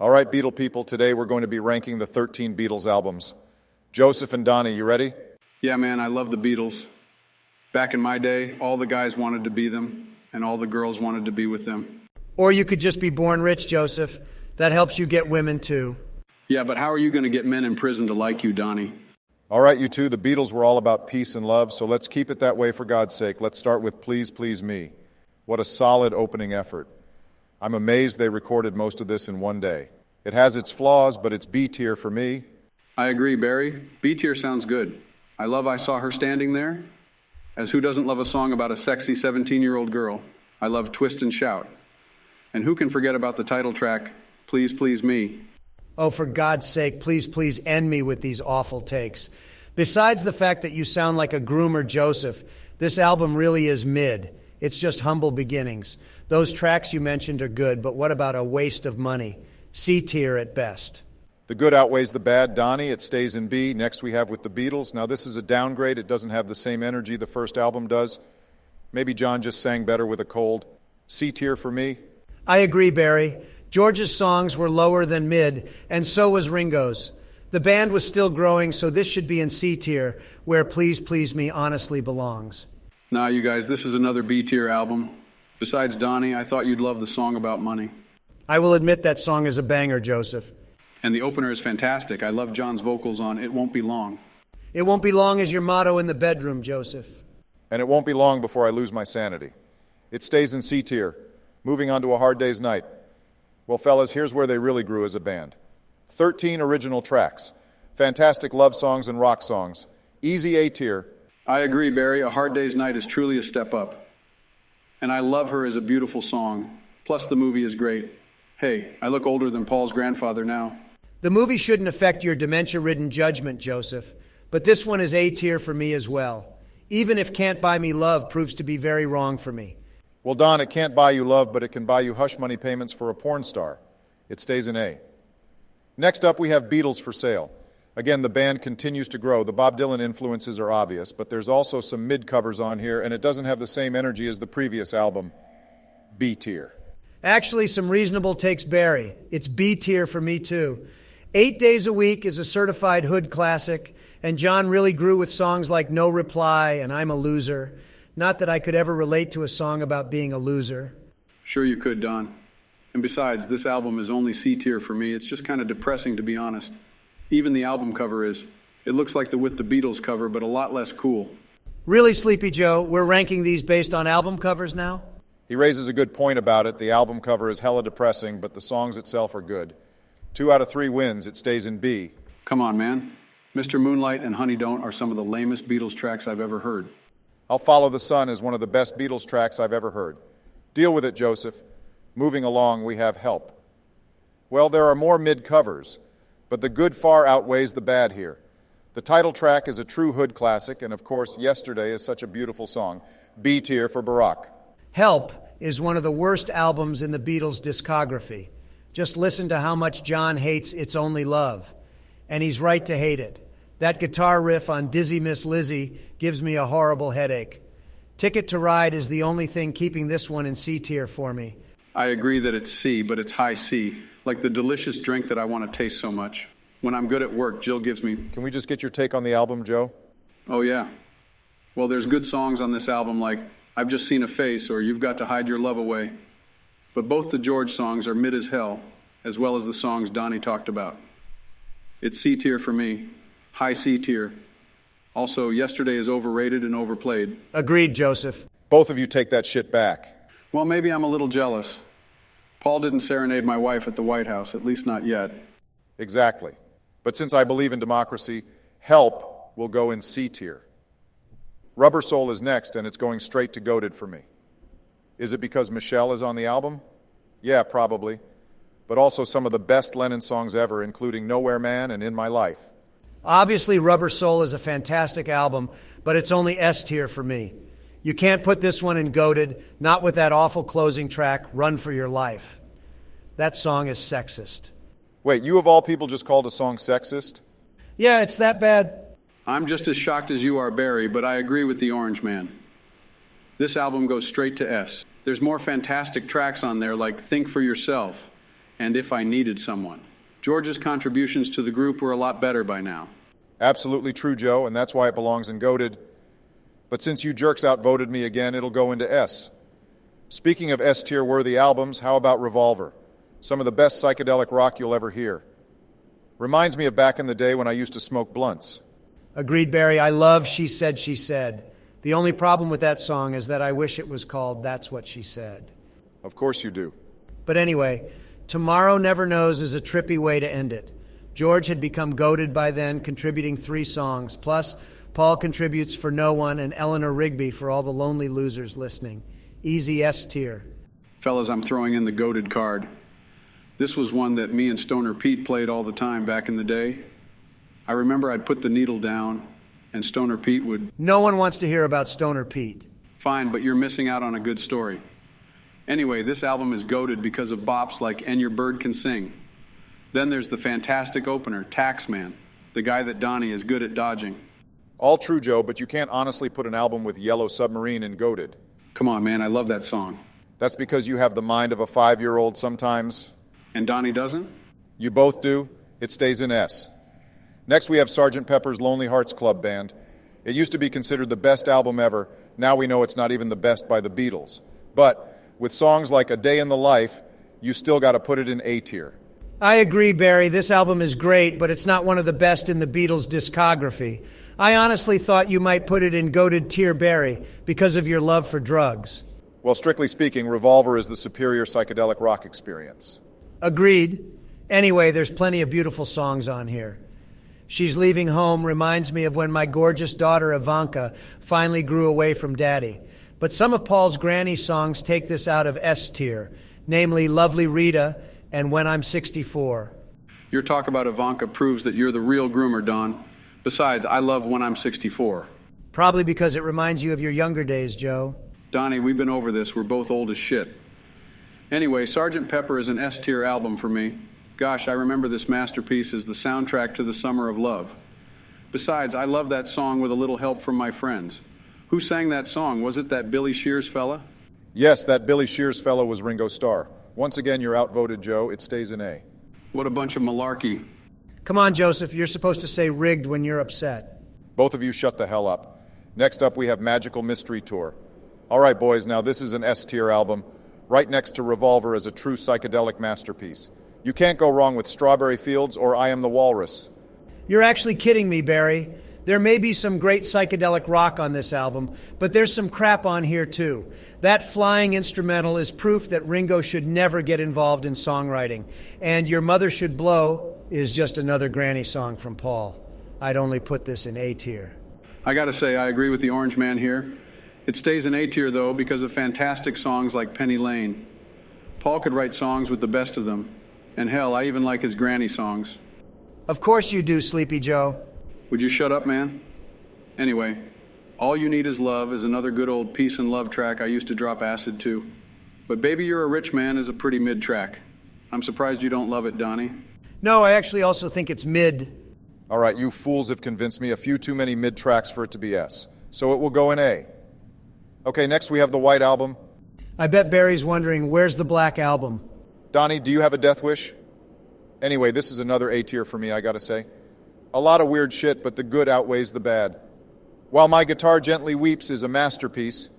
All right, Beatle people, today we're going to be ranking the 13 Beatles albums. Joseph and Donnie, you ready? Yeah, man, I love the Beatles. Back in my day, all the guys wanted to be them, and all the girls wanted to be with them. Or you could just be born rich, Joseph. That helps you get women, too. Yeah, but how are you going to get men in prison to like you, Donnie? All right, you two, the Beatles were all about peace and love, so let's keep it that way for God's sake. Let's start with Please, Please Me. What a solid opening effort. I'm amazed they recorded most of this in one day. It has its flaws, but it's B tier for me. I agree, Barry. B tier sounds good. I love I Saw Her Standing There. As who doesn't love a song about a sexy 17-year-old girl? I love Twist and Shout. And who can forget about the title track, Please, Please Me? Oh, for God's sake, please, please end me with these awful takes. Besides the fact that you sound like a groomer, Joseph, this album really is mid. It's just humble beginnings. Those tracks you mentioned are good, but what about a waste of money? C tier at best. The good outweighs the bad. Donnie, it stays in B. Next we have with the Beatles. Now this is a downgrade. It doesn't have the same energy the first album does. Maybe John just sang better with a cold. C tier for me. I agree, Barry. George's songs were lower than mid, and so was Ringo's. The band was still growing, so this should be in C tier, where Please, Please Me honestly belongs. Nah, you guys, this is another B tier album. Besides Donnie, I thought you'd love the song about money. I will admit that song is a banger, Joseph. And the opener is fantastic. I love John's vocals on It Won't Be Long. It won't be long is your motto in the bedroom, Joseph. And it won't be long before I lose my sanity. It stays in C tier. Moving on to A Hard Day's Night. Well, fellas, here's where they really grew as a band. 13 original tracks. Fantastic love songs and rock songs. Easy A tier. I agree, Barry. A Hard Day's Night is truly a step up. And I Love Her is a beautiful song. Plus, the movie is great. Hey, I look older than Paul's grandfather now. The movie shouldn't affect your dementia-ridden judgment, Joseph. But this one is A tier for me as well. Even if Can't Buy Me Love proves to be very wrong for me. Well, Don, it can't buy you love, but it can buy you hush money payments for a porn star. It stays in A. Next up, we have Beatles for Sale. Again, the band continues to grow. The Bob Dylan influences are obvious, but there's also some mid-covers on here, and it doesn't have the same energy as the previous album. B tier. Actually, some reasonable takes, Barry. It's B tier for me, too. 8 Days a Week is a certified hood classic, and John really grew with songs like No Reply and I'm a Loser. Not that I could ever relate to a song about being a loser. Sure you could, Don. And besides, this album is only C tier for me. It's just kind of depressing, to be honest. Even the album cover is. It looks like the With the Beatles cover, but a lot less cool. Really, Sleepy Joe, we're ranking these based on album covers now? He raises a good point about it. The album cover is hella depressing, but the songs itself are good. 2 out of 3 wins. It stays in B. Come on, man. Mr. Moonlight and Honey Don't are some of the lamest Beatles tracks I've ever heard. I'll Follow the Sun is one of the best Beatles tracks I've ever heard. Deal with it, Joseph. Moving along, we have Help. Well, there are more mid-covers, but the good far outweighs the bad here. The title track is a true hood classic, and of course, Yesterday is such a beautiful song. B tier for Barack. Help is one of the worst albums in the Beatles' discography. Just listen to how much John hates It's Only Love. And he's right to hate it. That guitar riff on Dizzy Miss Lizzy gives me a horrible headache. Ticket to Ride is the only thing keeping this one in C tier for me. I agree that it's C, but it's high C. Like the delicious drink that I want to taste so much. When I'm good at work, Jill gives me... Can we just get your take on the album, Joe? Oh, yeah. Well, there's good songs on this album like I've Just Seen a Face or You've Got to Hide Your Love Away. But both the George songs are mid as hell, as well as the songs Donnie talked about. It's C tier for me. High C tier. Also, Yesterday is overrated and overplayed. Agreed, Joseph. Both of you take that shit back. Well, maybe I'm a little jealous. Paul didn't serenade my wife at the White House, at least not yet. Exactly. But since I believe in democracy, Help will go in C tier. Rubber Soul is next, and it's going straight to goated for me. Is it because Michelle is on the album? Yeah, probably. But also some of the best Lennon songs ever, including Nowhere Man and In My Life. Obviously, Rubber Soul is a fantastic album, but it's only S tier for me. You can't put this one in goated, not with that awful closing track, Run for Your Life. That song is sexist. Wait, you of all people just called a song sexist? Yeah, it's that bad. I'm just as shocked as you are, Barry, but I agree with the Orange Man. This album goes straight to S. There's more fantastic tracks on there like Think for Yourself, and If I Needed Someone. George's contributions to the group were a lot better by now. Absolutely true, Joe, and that's why it belongs in Goated. But since you jerks outvoted me again, it'll go into S. Speaking of S-tier worthy albums, how about Revolver? Some of the best psychedelic rock you'll ever hear. Reminds me of back in the day when I used to smoke blunts. Agreed, Barry. I love She Said, She Said. The only problem with that song is that I wish it was called That's What She Said. Of course you do. But anyway, Tomorrow Never Knows is a trippy way to end it. George had become goated by then, contributing 3 songs. Plus, Paul contributes For No One and Eleanor Rigby for all the lonely losers listening. Easy S tier. Fellas, I'm throwing in the goated card. This was one that me and Stoner Pete played all the time back in the day. I remember I'd put the needle down, and Stoner Pete would... No one wants to hear about Stoner Pete. Fine, but you're missing out on a good story. Anyway, this album is goated because of bops like And Your Bird Can Sing. Then there's the fantastic opener, Taxman, the guy that Donnie is good at dodging. All true, Joe, but you can't honestly put an album with Yellow Submarine in Goated. Come on, man, I love that song. That's because you have the mind of a 5-year-old sometimes. And Donnie doesn't? You both do. It stays in S. Next, we have Sgt. Pepper's Lonely Hearts Club Band. It used to be considered the best album ever. Now we know it's not even the best by the Beatles. But with songs like A Day in the Life, you still got to put it in A tier. I agree, Barry. This album is great, but it's not one of the best in the Beatles' discography. I honestly thought you might put it in goated tier, Barry, because of your love for drugs. Well, strictly speaking, Revolver is the superior psychedelic rock experience. Agreed. Anyway, there's plenty of beautiful songs on here. She's Leaving Home reminds me of when my gorgeous daughter Ivanka finally grew away from Daddy. But some of Paul's granny songs take this out of S tier, namely Lovely Rita and When I'm 64. Your talk about Ivanka proves that you're the real groomer, Don. Besides, I love When I'm 64. Probably because it reminds you of your younger days, Joe. Donnie, we've been over this. We're both old as shit. Anyway, Sgt. Pepper is an S-tier album for me. Gosh, I remember this masterpiece as the soundtrack to the Summer of Love. Besides, I love that song with a little help from my friends. Who sang that song? Was it that Billy Shears fella? Yes, that Billy Shears fellow was Ringo Starr. Once again, you're outvoted, Joe. It stays in A. What a bunch of malarkey. Come on, Joseph. You're supposed to say rigged when you're upset. Both of you shut the hell up. Next up, we have Magical Mystery Tour. All right, boys, now this is an S-tier album. Right next to Revolver is a true psychedelic masterpiece. You can't go wrong with Strawberry Fields or I Am the Walrus. You're actually kidding me, Barry. There may be some great psychedelic rock on this album, but there's some crap on here too. That flying instrumental is proof that Ringo should never get involved in songwriting. And Your Mother Should Blow is just another granny song from Paul. I'd only put this in A tier. I gotta say, I agree with the Orange Man here. It stays in A tier, though, because of fantastic songs like Penny Lane. Paul could write songs with the best of them. And hell, I even like his granny songs. Of course you do, Sleepy Joe. Would you shut up, man? Anyway, All You Need Is Love is another good old peace and love track I used to drop acid to. But Baby You're a Rich Man is a pretty mid track. I'm surprised you don't love it, Donnie. No, I actually also think it's mid. All right, you fools have convinced me. A few too many mid tracks for it to be S. So it will go in A. Okay, next we have the White Album. I bet Barry's wondering, where's the Black Album? Donnie, do you have a death wish? Anyway, this is another A tier for me, I gotta say. A lot of weird shit, but the good outweighs the bad. While My Guitar Gently Weeps is a masterpiece,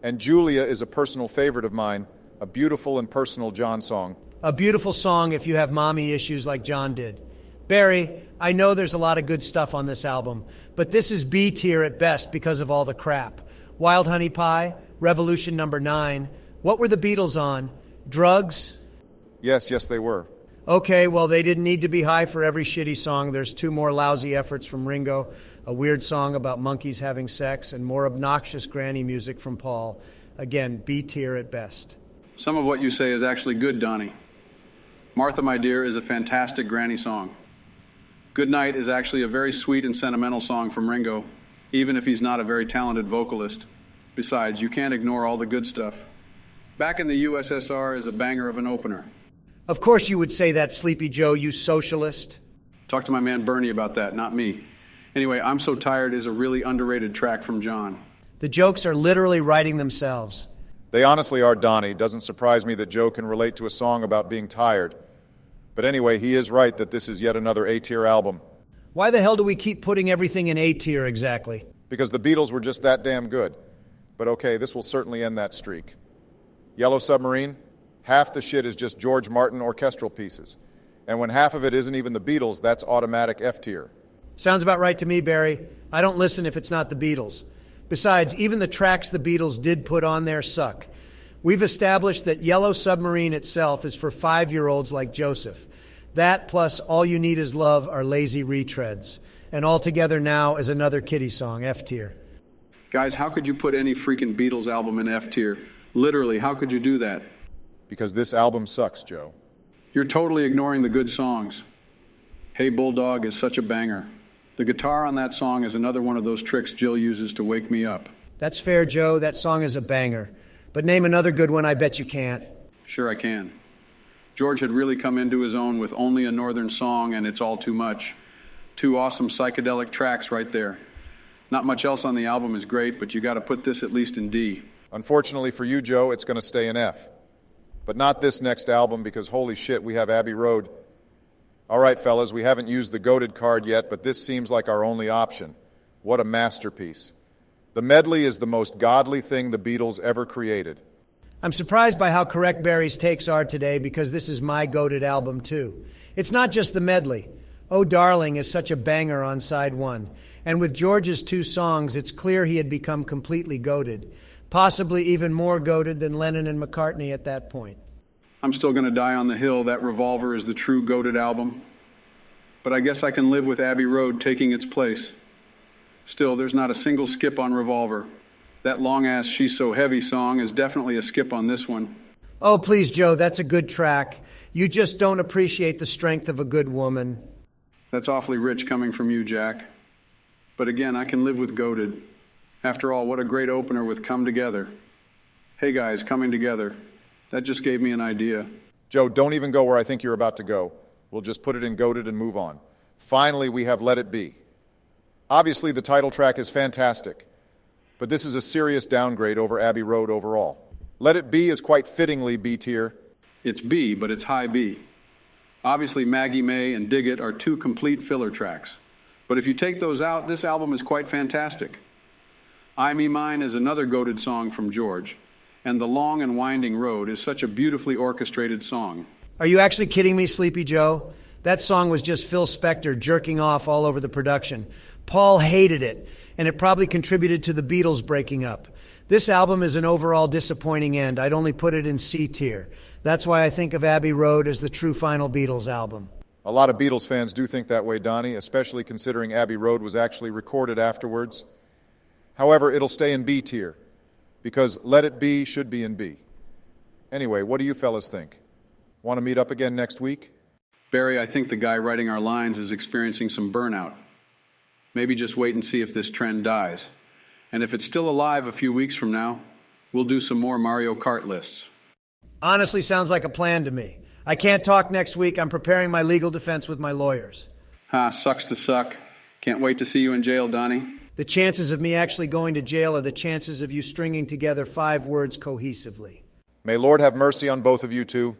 and Julia is a personal favorite of mine, a beautiful and personal John song. A beautiful song if you have mommy issues like John did. Barry, I know there's a lot of good stuff on this album, but this is B tier at best because of all the crap. Wild Honey Pie, Revolution Number 9. What were the Beatles on? Drugs? Yes, they were. Okay, well, they didn't need to be high for every shitty song. There's 2 more lousy efforts from Ringo, a weird song about monkeys having sex, and more obnoxious granny music from Paul. Again, B tier at best. Some of what you say is actually good, Donnie. Martha, My Dear is a fantastic granny song. Good Night is actually a very sweet and sentimental song from Ringo, even if he's not a very talented vocalist. Besides, you can't ignore all the good stuff. Back in the USSR is a banger of an opener. Of course you would say that, Sleepy Joe, you socialist. Talk to my man Bernie about that, not me. Anyway, I'm So Tired is a really underrated track from John. The jokes are literally writing themselves. They honestly are, Donnie. Doesn't surprise me that Joe can relate to a song about being tired. But anyway, he is right that this is yet another A-tier album. Why the hell do we keep putting everything in A tier exactly? Because the Beatles were just that damn good. But okay, this will certainly end that streak. Yellow Submarine, half the shit is just George Martin orchestral pieces. And when half of it isn't even the Beatles, that's automatic F tier. Sounds about right to me, Barry. I don't listen if it's not the Beatles. Besides, even the tracks the Beatles did put on there suck. We've established that Yellow Submarine itself is for 5-year-olds like Joseph. That plus All You Need Is Love are lazy retreads. And All Together Now is another kiddie song, F tier. Guys, how could you put any freaking Beatles album in F tier? Literally, how could you do that? Because this album sucks, Joe. You're totally ignoring the good songs. Hey Bulldog is such a banger. The guitar on that song is another one of those tricks Jill uses to wake me up. That's fair, Joe. That song is a banger. But name another good one, I bet you can't. Sure I can. George had really come into his own with Only a Northern Song and It's All Too Much. Two awesome psychedelic tracks right there. Not much else on the album is great, but you got to put this at least in D. Unfortunately for you, Joe, it's going to stay in F. But not this next album, because holy shit, we have Abbey Road. All right, fellas, we haven't used the goated card yet, but this seems like our only option. What a masterpiece. The medley is the most godly thing the Beatles ever created. I'm surprised by how correct Barry's takes are today, because this is my goated album too. It's not just the medley. Oh Darling is such a banger on side one. And with George's 2 songs, it's clear he had become completely goated. Possibly even more goated than Lennon and McCartney at that point. I'm still going to die on the hill that Revolver is the true goated album. But I guess I can live with Abbey Road taking its place. Still, there's not a single skip on Revolver. That long-ass She's So Heavy song is definitely a skip on this one. Oh, please, Joe, that's a good track. You just don't appreciate the strength of a good woman. That's awfully rich coming from you, Jack. But again, I can live with goated. After all, what a great opener with Come Together. Hey guys, Coming Together. That just gave me an idea. Joe, don't even go where I think you're about to go. We'll just put it in goated and move on. Finally, we have Let It Be. Obviously, the title track is fantastic, but this is a serious downgrade over Abbey Road overall. Let It Be is quite fittingly B tier. It's B, but it's high B. Obviously, Maggie May and Dig It are 2 complete filler tracks. But if you take those out, this album is quite fantastic. I Me Mine is another goated song from George, and The Long and Winding Road is such a beautifully orchestrated song. Are you actually kidding me, Sleepy Joe? That song was just Phil Spector jerking off all over the production. Paul hated it, and it probably contributed to the Beatles breaking up. This album is an overall disappointing end. I'd only put it in C tier. That's why I think of Abbey Road as the true final Beatles album. A lot of Beatles fans do think that way, Donnie, especially considering Abbey Road was actually recorded afterwards. However, it'll stay in B tier, because Let It Be should be in B. Anyway, what do you fellas think? Want to meet up again next week? Barry, I think the guy writing our lines is experiencing some burnout. Maybe just wait and see if this trend dies. And if it's still alive a few weeks from now, we'll do some more Mario Kart lists. Honestly, sounds like a plan to me. I can't talk next week. I'm preparing my legal defense with my lawyers. Sucks to suck. Can't wait to see you in jail, Donnie. The chances of me actually going to jail are the chances of you stringing together 5 words cohesively. May Lord have mercy on both of you two.